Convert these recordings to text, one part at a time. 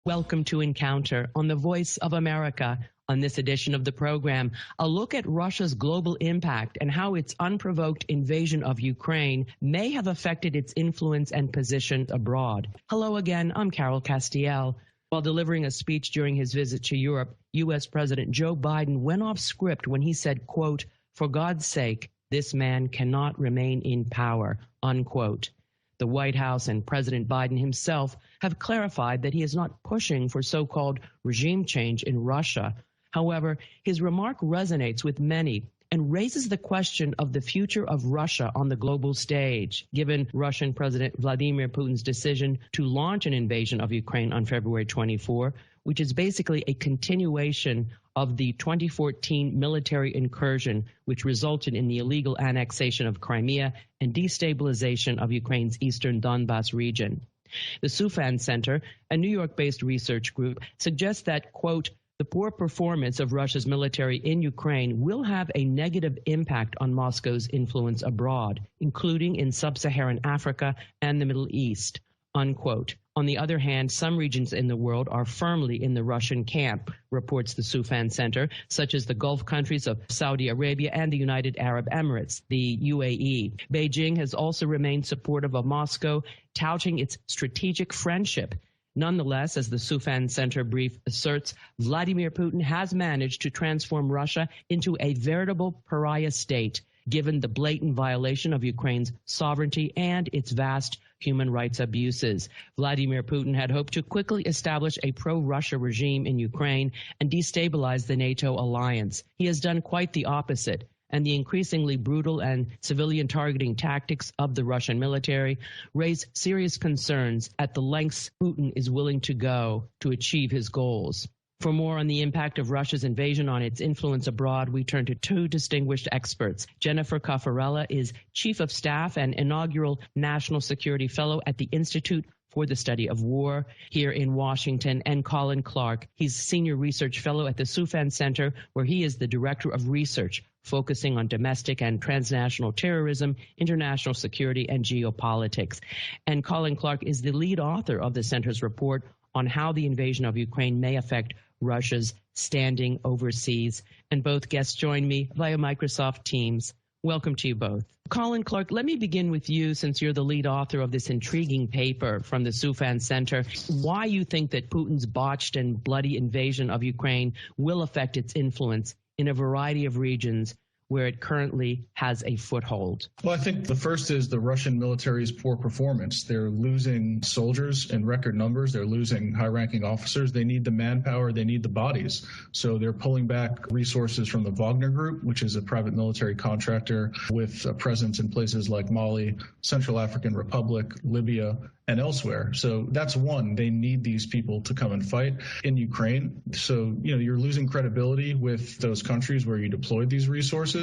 Welcome to Encounter on the Voice of America. On this edition of the program, a look at Russia's global impact and how its unprovoked invasion of Ukraine may have affected its influence and position abroad. Hello again, I'm Carol Castiel. While delivering a speech during his visit to Europe, U.S. President Joe Biden went off script when he said, quote, "For God's sake, this man cannot remain in power," unquote. The White House and President Biden himself have clarified that he is not pushing for so-called regime change in Russia. However, his remark resonates with many and raises the question of the future of Russia on the global stage, given Russian President Vladimir Putin's decision to launch an invasion of Ukraine on February 24, which is basically a continuation of the 2014 military incursion, which resulted in the illegal annexation of Crimea and destabilization of Ukraine's eastern Donbas region. The Sufan Center, a New York-based research group, suggests that, quote, "The poor performance of Russia's military in Ukraine will have a negative impact on Moscow's influence abroad, including in sub-Saharan Africa and the Middle East," unquote. On the other hand, some regions in the world are firmly in the Russian camp, reports the Sufan Center, such as the Gulf countries of Saudi Arabia and the United Arab Emirates, the UAE. Beijing has also remained supportive of Moscow, touting its strategic friendship. Nonetheless, as the Sufan Center brief asserts, Vladimir Putin has managed to transform Russia into a veritable pariah state, given the blatant violation of Ukraine's sovereignty and its vast human rights abuses. Vladimir Putin had hoped to quickly establish a pro-Russia regime in Ukraine and destabilize the NATO alliance. He has done quite the opposite, and the increasingly brutal and civilian targeting tactics of the Russian military raise serious concerns at the lengths Putin is willing to go to achieve his goals. For more on the impact of Russia's invasion on its influence abroad, we turn to two distinguished experts. Jennifer Caffarella is Chief of Staff and inaugural National Security Fellow at the Institute for the Study of War here in Washington, and Colin Clark. He's Senior Research Fellow at the Sufan Center, where he is the Director of Research, focusing on domestic and transnational terrorism, international security, and geopolitics. And Colin Clark is the lead author of the center's report on how the invasion of Ukraine may affect Russia's standing overseas. And both guests join me via Microsoft Teams. Welcome to you both. Colin Clark, let me begin with you, since you're the lead author of this intriguing paper from the Sufan Center. Why you think that Putin's botched and bloody invasion of Ukraine will affect its influence in a variety of regions where it currently has a foothold? Well, I think the first is the Russian military's poor performance. They're losing soldiers in record numbers. They're losing high-ranking officers. They need the manpower. They need the bodies. So they're pulling back resources from the Wagner Group, which is a private military contractor with a presence in places like Mali, Central African Republic, Libya, and elsewhere. So that's one. They need these people to come and fight in Ukraine. So, you're losing credibility with those countries where you deployed these resources.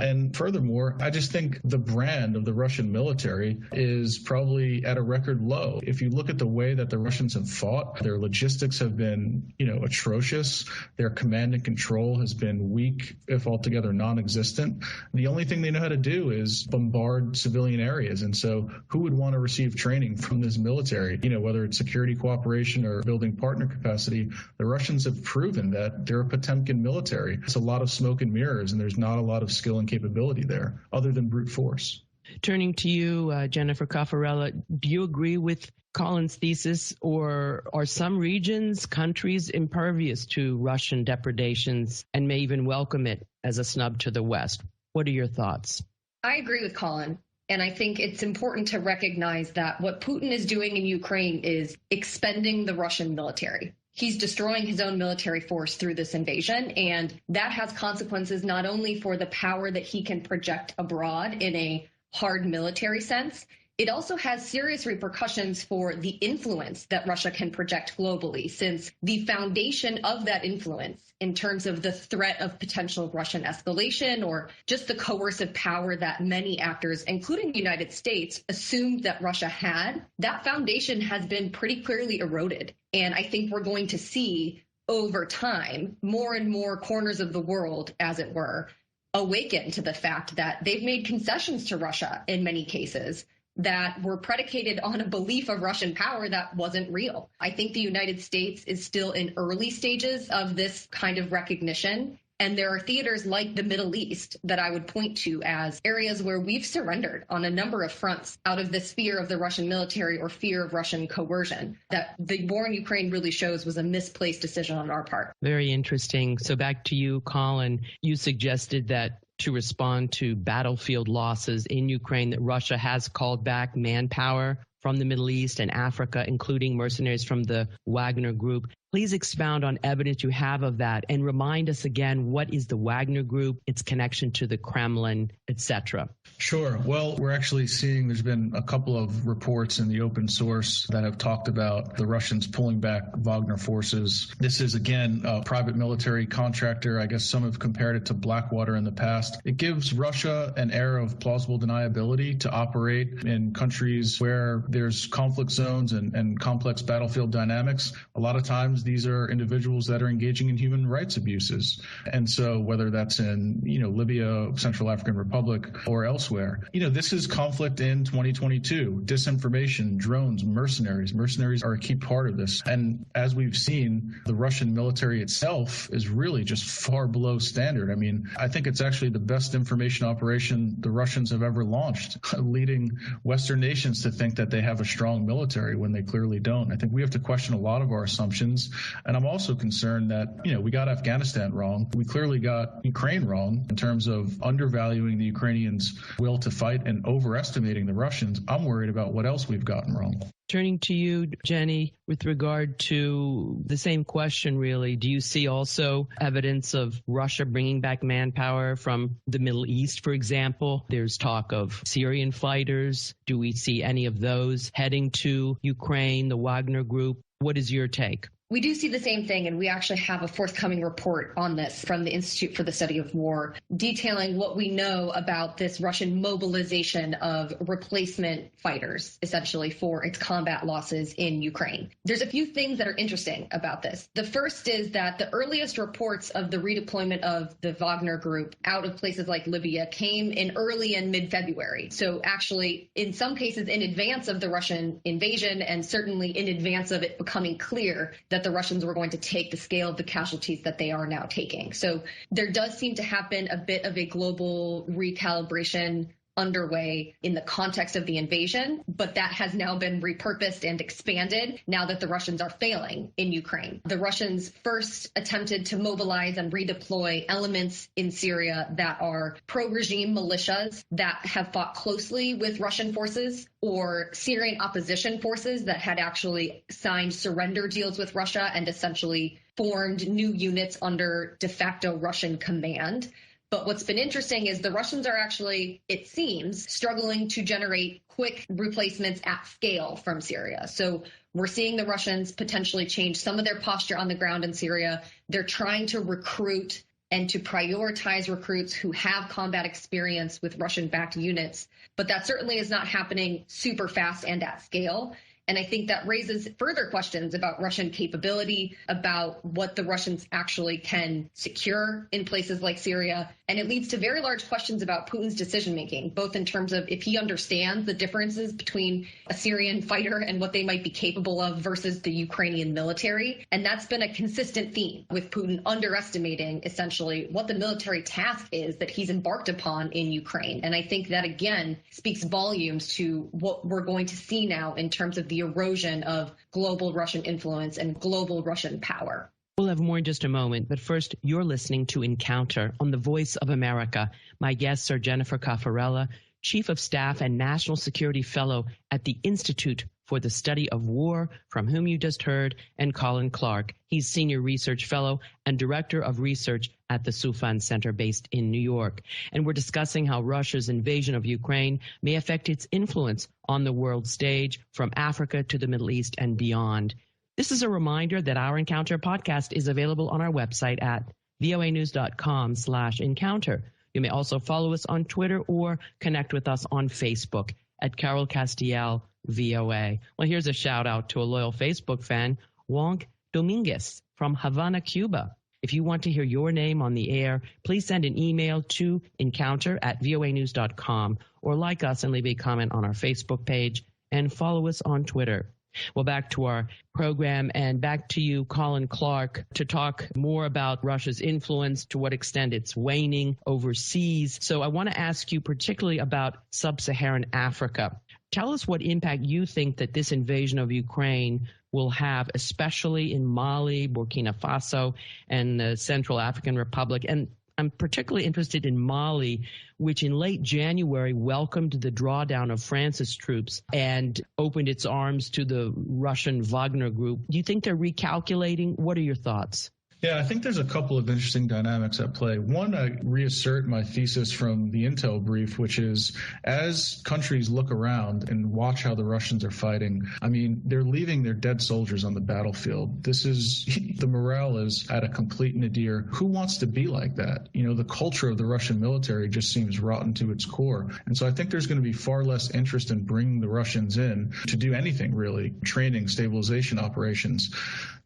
And furthermore, I just think the brand of the Russian military is probably at a record low. If you look at the way that the Russians have fought, their logistics have been, atrocious. Their command and control has been weak, if altogether non-existent. The only thing they know how to do is bombard civilian areas. And so who would want to receive training from this military? Whether it's security cooperation or building partner capacity, the Russians have proven that they're a Potemkin military. It's a lot of smoke and mirrors, and there's not a lot of skill and capability there other than brute force. Turning to you, Jennifer Caffarella, do you agree with Colin's thesis, or are some regions, countries impervious to Russian depredations and may even welcome it as a snub to the West? What are your thoughts? I agree with Colin. And I think it's important to recognize that what Putin is doing in Ukraine is expending the Russian military. He's destroying his own military force through this invasion, and that has consequences not only for the power that he can project abroad in a hard military sense, it also has serious repercussions for the influence that Russia can project globally, since the foundation of that influence in terms of the threat of potential Russian escalation or just the coercive power that many actors, including the United States, assumed that Russia had, that foundation has been pretty clearly eroded. And I think we're going to see over time more and more corners of the world, as it were, awaken to the fact that they've made concessions to Russia in many cases, that were predicated on a belief of Russian power that wasn't real. I think the United States is still in early stages of this kind of recognition. And there are theaters like the Middle East that I would point to as areas where we've surrendered on a number of fronts out of this fear of the Russian military or fear of Russian coercion. That the war in Ukraine really shows was a misplaced decision on our part. Very interesting. So back to you, Colin. You suggested that to respond to battlefield losses in Ukraine, that Russia has called back manpower from the Middle East and Africa, including mercenaries from the Wagner Group. Please expound on evidence you have of that and remind us again, what is the Wagner Group, its connection to the Kremlin, etc.? Sure. Well, we're actually seeing there's been a couple of reports in the open source that have talked about the Russians pulling back Wagner forces. This is, again, a private military contractor. I guess some have compared it to Blackwater in the past. It gives Russia an air of plausible deniability to operate in countries where there's conflict zones and complex battlefield dynamics. A lot of times these are individuals that are engaging in human rights abuses. And so whether that's in, Libya, Central African Republic, or elsewhere, this is conflict in 2022. Disinformation, drones, mercenaries. Mercenaries are a key part of this. And as we've seen, the Russian military itself is really just far below standard. I mean, I think it's actually the best information operation the Russians have ever launched, leading Western nations to think that they have a strong military when they clearly don't. I think we have to question a lot of our assumptions. And I'm also concerned that, we got Afghanistan wrong. We clearly got Ukraine wrong in terms of undervaluing the Ukrainians' will to fight and overestimating the Russians. I'm worried about what else we've gotten wrong. Turning to you, Jenny, with regard to the same question, really, do you see also evidence of Russia bringing back manpower from the Middle East, for example? There's talk of Syrian fighters. Do we see any of those heading to Ukraine, the Wagner Group? What is your take? We do see the same thing, and we actually have a forthcoming report on this from the Institute for the Study of War, detailing what we know about this Russian mobilization of replacement fighters, essentially, for its combat losses in Ukraine. There's a few things that are interesting about this. The first is that the earliest reports of the redeployment of the Wagner Group out of places like Libya came in early and mid-February. So actually, in some cases, in advance of the Russian invasion, and certainly in advance of it becoming clear that the Russians were going to take the scale of the casualties that they are now taking. So there does seem to have been a bit of a global recalibration underway in the context of the invasion, but that has now been repurposed and expanded now that the Russians are failing in Ukraine. The Russians first attempted to mobilize and redeploy elements in Syria that are pro-regime militias that have fought closely with Russian forces, or Syrian opposition forces that had actually signed surrender deals with Russia and essentially formed new units under de facto Russian command. But what's been interesting is the Russians are actually, it seems, struggling to generate quick replacements at scale from Syria. So we're seeing the Russians potentially change some of their posture on the ground in Syria. They're trying to recruit and to prioritize recruits who have combat experience with Russian-backed units. But that certainly is not happening super fast and at scale. And I think that raises further questions about Russian capability, about what the Russians actually can secure in places like Syria. And it leads to very large questions about Putin's decision-making, both in terms of if he understands the differences between a Syrian fighter and what they might be capable of versus the Ukrainian military. And that's been a consistent theme, with Putin underestimating essentially what the military task is that he's embarked upon in Ukraine. And I think that, again, speaks volumes to what we're going to see now in terms of the erosion of global Russian influence and global Russian power. We'll have more in just a moment, but first, you're listening to Encounter on the Voice of America. My guests are Jennifer Caffarella, Chief of Staff and National Security Fellow at the Institute for the Study of War, from whom you just heard, and Colin Clark. He's Senior Research Fellow and Director of Research at the Soufan Center based in New York. And we're discussing how Russia's invasion of Ukraine may affect its influence on the world stage, from Africa to the Middle East and beyond. This is a reminder that our Encounter podcast is available on our website at voanews.com/encounter. You may also follow us on Twitter or connect with us on Facebook at Carol Castiel VOA. Well, here's a shout out to a loyal Facebook fan, Wonk Dominguez from Havana, Cuba. If you want to hear your name on the air, please send an email to encounter@voanews.com or like us and leave a comment on our Facebook page and follow us on Twitter. Well, back to our program and back to you, Colin Clark, to talk more about Russia's influence, to what extent it's waning overseas. So I want to ask you particularly about sub-Saharan Africa. Tell us what impact you think that this invasion of Ukraine will have, especially in Mali, Burkina Faso, and the Central African Republic. And I'm particularly interested in Mali, which in late January welcomed the drawdown of France's troops and opened its arms to the Russian Wagner group. Do you think they're recalculating? What are your thoughts? Yeah, I think there's a couple of interesting dynamics at play. One, I reassert my thesis from the intel brief, which is as countries look around and watch how the Russians are fighting, I mean, they're leaving their dead soldiers on the battlefield. The morale is at a complete nadir. Who wants to be like that? You know, the culture of the Russian military just seems rotten to its core. And so I think there's going to be far less interest in bringing the Russians in to do anything, really, training, stabilization operations.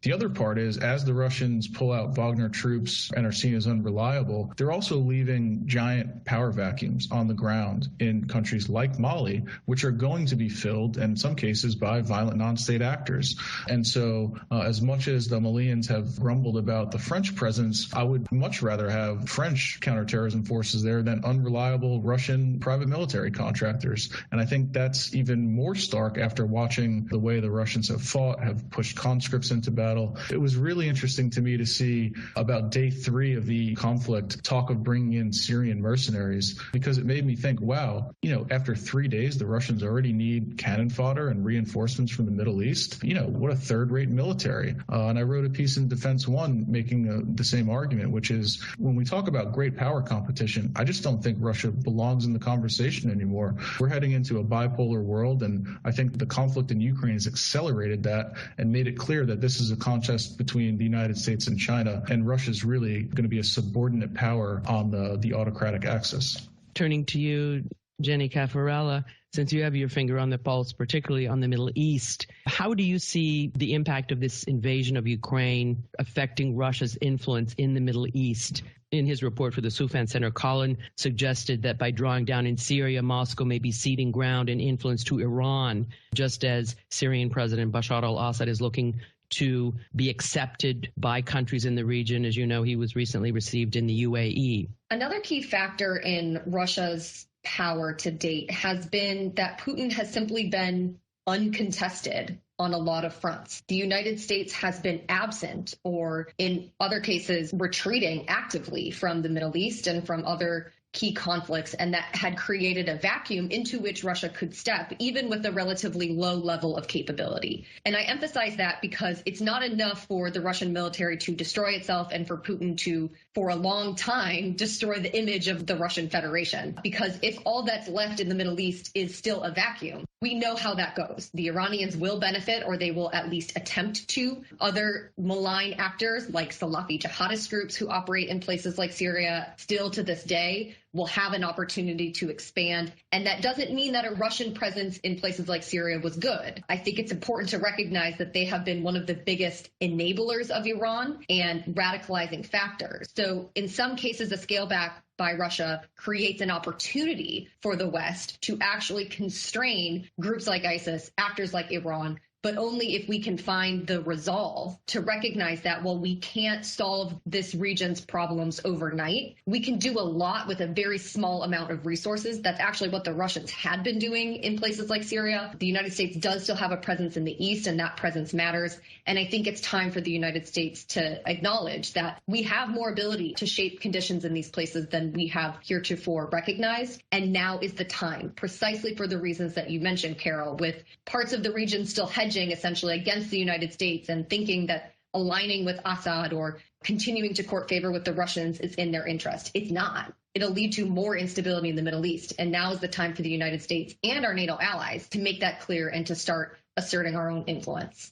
The other part is, as the Russians pull out Wagner troops and are seen as unreliable, they're also leaving giant power vacuums on the ground in countries like Mali, which are going to be filled, in some cases, by violent non-state actors. And so as much as the Malians have grumbled about the French presence, I would much rather have French counterterrorism forces there than unreliable Russian private military contractors. And I think that's even more stark after watching the way the Russians have fought, have pushed conscripts into battle. It was really interesting to me to see about day 3 of the conflict talk of bringing in Syrian mercenaries, because it made me think, wow, after 3 days, the Russians already need cannon fodder and reinforcements from the Middle East. What a third-rate military. And I wrote a piece in Defense One making the same argument, which is when we talk about great power competition, I just don't think Russia belongs in the conversation anymore. We're heading into a bipolar world, and I think the conflict in Ukraine has accelerated that and made it clear that this is a contest between the United States and China, and Russia's really going to be a subordinate power on the autocratic axis. Turning to you, Jenny Caffarella, since you have your finger on the pulse, particularly on the Middle East, how do you see the impact of this invasion of Ukraine affecting Russia's influence in the Middle East? In his report for the Soufan Center, Colin suggested that by drawing down in Syria, Moscow may be ceding ground and influence to Iran, just as Syrian President Bashar al-Assad is looking to be accepted by countries in the region. As you know, he was recently received in the UAE. Another key factor in Russia's power to date has been that Putin has simply been uncontested on a lot of fronts. The United States has been absent, or in other cases, retreating actively from the Middle East and from other key conflicts, and that had created a vacuum into which Russia could step, even with a relatively low level of capability. And I emphasize that because it's not enough for the Russian military to destroy itself and for Putin to, for a long time, destroy the image of the Russian Federation. Because if all that's left in the Middle East is still a vacuum, we know how that goes. The Iranians will benefit, or they will at least attempt to. Other malign actors, like Salafi jihadist groups who operate in places like Syria, still to this day, will have an opportunity to expand. And that doesn't mean that a Russian presence in places like Syria was good. I think it's important to recognize that they have been one of the biggest enablers of Iran and radicalizing factors. So in some cases, a scale back by Russia creates an opportunity for the West to actually constrain groups like ISIS, actors like Iran, but only if we can find the resolve to recognize that while we can't solve this region's problems overnight, we can do a lot with a very small amount of resources. That's actually what the Russians had been doing in places like Syria. The United States does still have a presence in the East, and that presence matters. And I think it's time for the United States to acknowledge that we have more ability to shape conditions in these places than we have heretofore recognized. And now is the time, precisely for the reasons that you mentioned, Carol, with parts of the region still hedging essentially against the United States and thinking that aligning with Assad or continuing to court favor with the Russians is in their interest. It's not. It'll lead to more instability in the Middle East. And now is the time for the United States and our NATO allies to make that clear and to start asserting our own influence.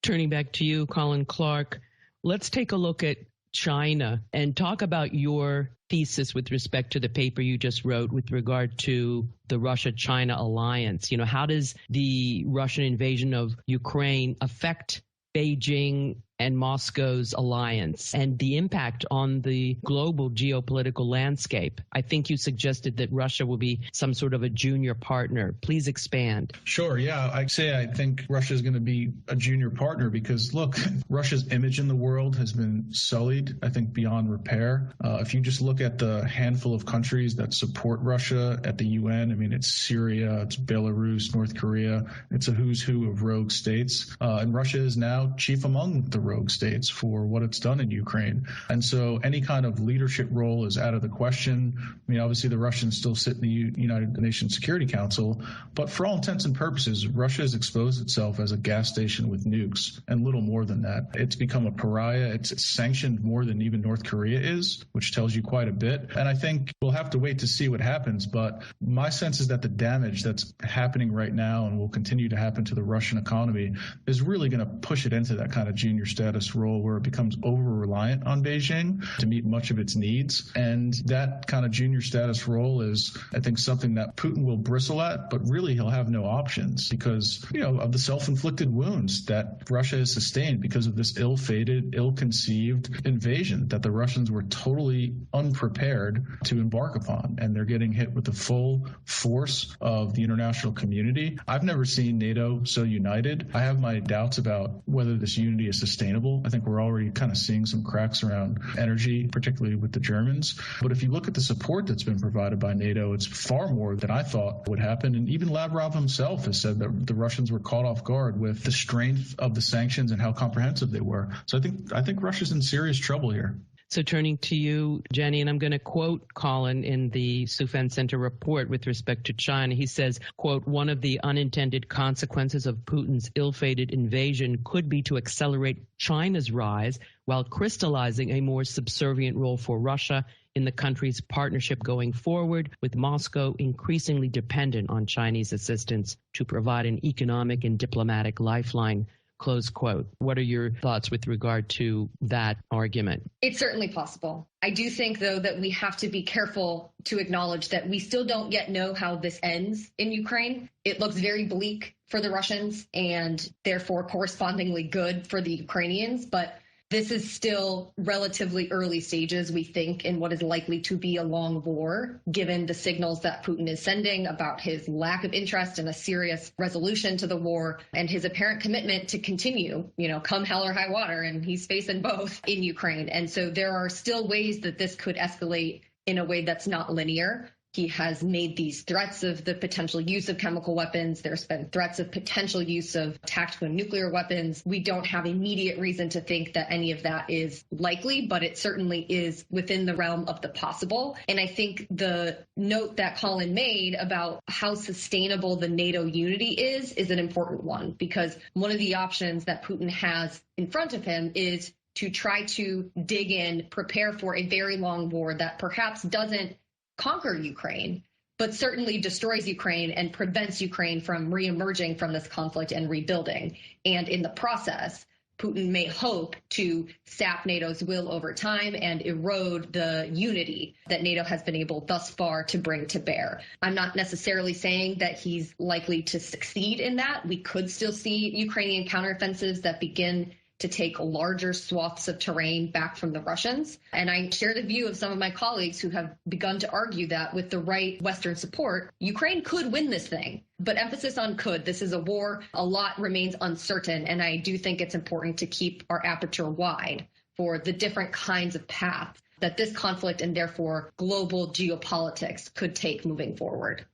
Turning back to you, Colin Clark, let's take a look at China and talk about your thesis with respect to the paper you just wrote with regard to the Russia-China alliance. How does the Russian invasion of Ukraine affect Beijing and Moscow's alliance and the impact on the global geopolitical landscape? I think you suggested that Russia will be some sort of a junior partner. Please expand. Sure. Yeah, I think Russia is going to be a junior partner because, look, Russia's image in the world has been sullied, I think, beyond repair. If you just look at the handful of countries that support Russia at the UN, I mean, it's Syria, it's Belarus, North Korea, it's a who's who of rogue states. And Russia is now chief among the rogue states for what it's done in Ukraine. And so any kind of leadership role is out of the question. I mean, obviously the Russians still sit in the United Nations Security Council, but for all intents and purposes, Russia has exposed itself as a gas station with nukes and little more than that. It's become a pariah. It's sanctioned more than even North Korea is, which tells you quite a bit. And I think we'll have to wait to see what happens. But my sense is that the damage that's happening right now and will continue to happen to the Russian economy is really going to push it into that kind of junior status role where it becomes over-reliant on Beijing to meet much of its needs. And that kind of junior status role is, I think, something that Putin will bristle at, but really he'll have no options because, of the self-inflicted wounds that Russia has sustained because of this ill-fated, ill-conceived invasion that the Russians were totally unprepared to embark upon. And they're getting hit with the full force of the international community. I've never seen NATO so united. I have my doubts about whether this unity is sustainable. I think we're already kind of seeing some cracks around energy, particularly with the Germans. But if you look at the support that's been provided by NATO, it's far more than I thought would happen. And even Lavrov himself has said that the Russians were caught off guard with the strength of the sanctions and how comprehensive they were. So I think Russia's in serious trouble here. So turning to you, Jenny, and I'm going to quote Colin in the Souffin Center report with respect to China. He says, quote, one of the unintended consequences of Putin's ill-fated invasion could be to accelerate China's rise while crystallizing a more subservient role for Russia in the country's partnership going forward, with Moscow increasingly dependent on Chinese assistance to provide an economic and diplomatic lifeline. Close quote. What are your thoughts with regard to that argument? It's certainly possible. I do think, though, that we have to be careful to acknowledge that we still don't yet know how this ends in Ukraine. It looks very bleak for the Russians and therefore correspondingly good for the Ukrainians. But this is still relatively early stages, we think, in what is likely to be a long war, given the signals that Putin is sending about his lack of interest in a serious resolution to the war and his apparent commitment to continue, come hell or high water. And he's facing both in Ukraine. And so there are still ways that this could escalate in a way that's not linear. He has made these threats of the potential use of chemical weapons. There's been threats of potential use of tactical nuclear weapons. We don't have immediate reason to think that any of that is likely, but it certainly is within the realm of the possible. And I think the note that Colin made about how sustainable the NATO unity is an important one, because one of the options that Putin has in front of him is to try to dig in, prepare for a very long war that perhaps doesn't conquer Ukraine, but certainly destroys Ukraine and prevents Ukraine from reemerging from this conflict and rebuilding. And in the process, Putin may hope to sap NATO's will over time and erode the unity that NATO has been able thus far to bring to bear. I'm not necessarily saying that he's likely to succeed in that. We could still see Ukrainian counteroffensives that begin to take larger swaths of terrain back from the Russians. And I share the view of some of my colleagues who have begun to argue that with the right Western support, Ukraine could win this thing. But emphasis on could. This is a war. A lot remains uncertain. And I do think it's important to keep our aperture wide for the different kinds of paths that this conflict and therefore global geopolitics could take moving forward.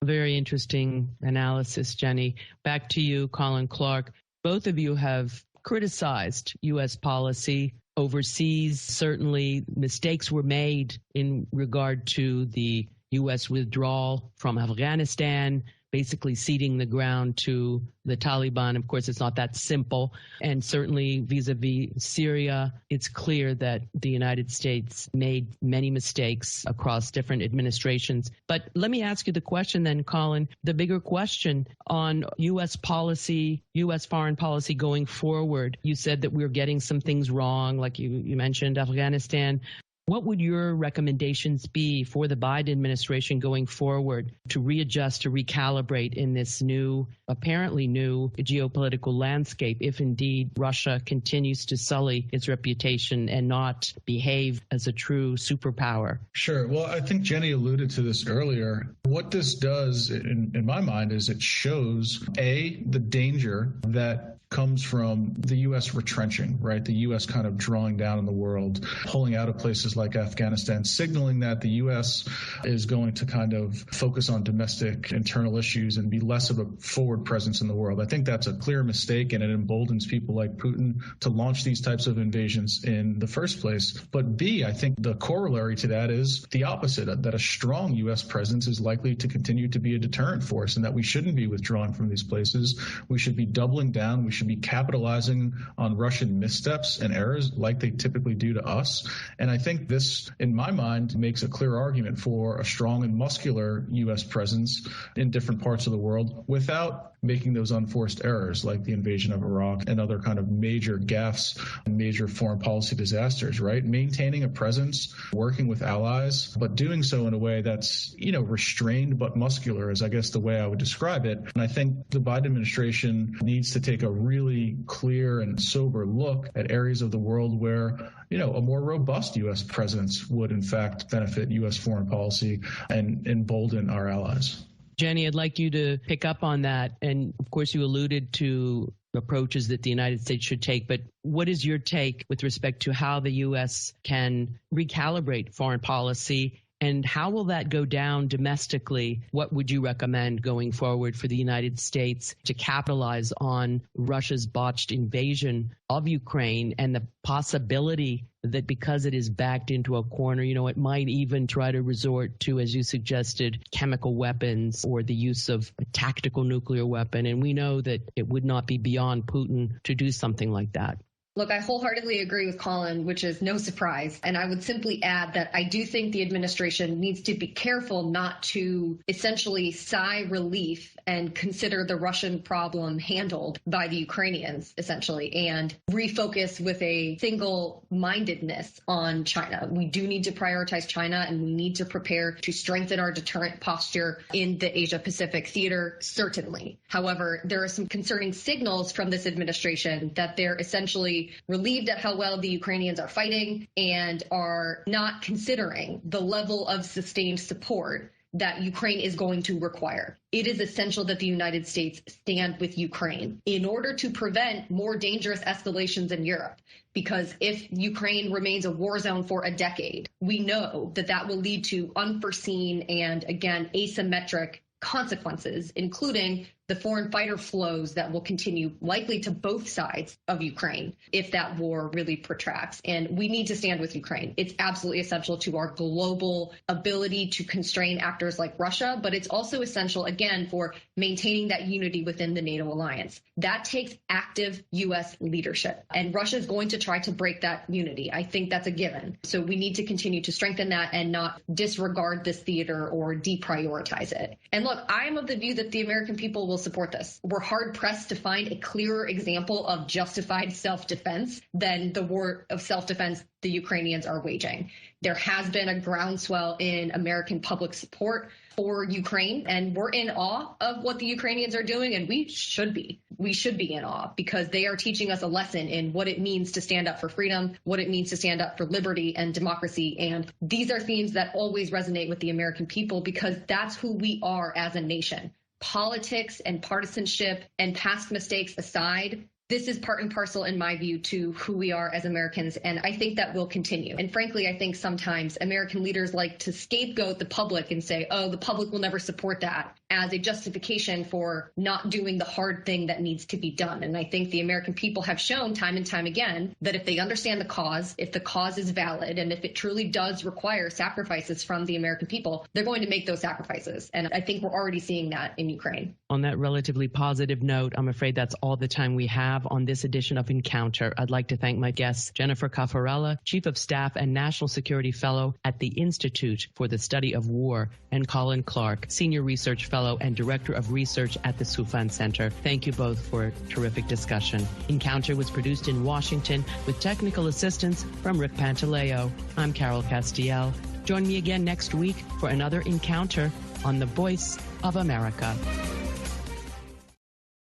Very interesting analysis, Jenny. Back to you, Colin Clark. Both of you have criticized U.S. policy overseas. Certainly mistakes were made in regard to the U.S. withdrawal from Afghanistan, basically ceding the ground to the Taliban. Of course, it's not that simple. And certainly vis-a-vis Syria, it's clear that the United States made many mistakes across different administrations. But let me ask you the question then, Colin, the bigger question on U.S. policy, U.S. foreign policy going forward. You said that we're getting some things wrong, like you mentioned Afghanistan. What would your recommendations be for the Biden administration going forward to readjust, to recalibrate in this new, apparently new geopolitical landscape if indeed Russia continues to sully its reputation and not behave as a true superpower? Sure. Well, I think Jenny alluded to this earlier. What this does, in my mind, is it shows, A, the danger that comes from the U.S. retrenching, right? The U.S. kind of drawing down in the world, pulling out of places like Afghanistan, signaling that the U.S. is going to kind of focus on domestic internal issues and be less of a forward presence in the world. I think that's a clear mistake, and it emboldens people like Putin to launch these types of invasions in the first place. But B, I think the corollary to that is the opposite, that a strong U.S. presence is likely to continue to be a deterrent force, and that we shouldn't be withdrawing from these places. We should be doubling down. We should be capitalizing on Russian missteps and errors like they typically do to us. And I think this, in my mind, makes a clear argument for a strong and muscular U.S. presence in different parts of the world without making those unforced errors like the invasion of Iraq and other kind of major gaffes and major foreign policy disasters, right? Maintaining a presence, working with allies, but doing so in a way that's, restrained but muscular is, I guess, the way I would describe it. And I think the Biden administration needs to take a really clear and sober look at areas of the world where, a more robust U.S. presence would, in fact, benefit U.S. foreign policy and embolden our allies. Jenny, I'd like you to pick up on that. And of course, you alluded to approaches that the United States should take. But what is your take with respect to how the U.S. can recalibrate foreign policy? And how will that go down domestically? What would you recommend going forward for the United States to capitalize on Russia's botched invasion of Ukraine and the possibility that because it is backed into a corner, it might even try to resort to, as you suggested, chemical weapons or the use of a tactical nuclear weapon? And we know that it would not be beyond Putin to do something like that. Look, I wholeheartedly agree with Colin, which is no surprise. And I would simply add that I do think the administration needs to be careful not to essentially sigh relief and consider the Russian problem handled by the Ukrainians, essentially, and refocus with a single-mindedness on China. We do need to prioritize China, and we need to prepare to strengthen our deterrent posture in the Asia-Pacific theater, certainly. However, there are some concerning signals from this administration that they're essentially relieved at how well the Ukrainians are fighting and are not considering the level of sustained support that Ukraine is going to require. It is essential that the United States stand with Ukraine in order to prevent more dangerous escalations in Europe. Because if Ukraine remains a war zone for a decade, we know that that will lead to unforeseen and, again, asymmetric consequences, including the foreign fighter flows that will continue likely to both sides of Ukraine if that war really protracts. And we need to stand with Ukraine. It's absolutely essential to our global ability to constrain actors like Russia, but it's also essential, again, for maintaining that unity within the NATO alliance. That takes active U.S. leadership, and Russia is going to try to break that unity. I think that's a given. So we need to continue to strengthen that and not disregard this theater or deprioritize it. And look, I am of the view that the American people will support this. We're hard-pressed to find a clearer example of justified self-defense than the war of self-defense the Ukrainians are waging. There has been a groundswell in American public support for Ukraine, and we're in awe of what the Ukrainians are doing, and we should be. We should be in awe because they are teaching us a lesson in what it means to stand up for freedom, what it means to stand up for liberty and democracy. And these are themes that always resonate with the American people because that's who we are as a nation. Politics and partisanship and past mistakes aside, this is part and parcel, in my view, to who we are as Americans, and I think that will continue. And frankly, I think sometimes American leaders like to scapegoat the public and say, oh, the public will never support that as a justification for not doing the hard thing that needs to be done. And I think the American people have shown time and time again that if they understand the cause, if the cause is valid, and if it truly does require sacrifices from the American people, they're going to make those sacrifices. And I think we're already seeing that in Ukraine. On that relatively positive note, I'm afraid that's all the time we have on this edition of Encounter. I'd like to thank my guests, Jennifer Caffarella, Chief of Staff and National Security Fellow at the Institute for the Study of War, and Colin Clark, Senior Research Fellow Fellow and Director of Research at the Soufan Center. Thank you both for a terrific discussion. Encounter was produced in Washington with technical assistance from Rick Pantaleo. I'm Carol Castiel. Join me again next week for another encounter on the Voice of America.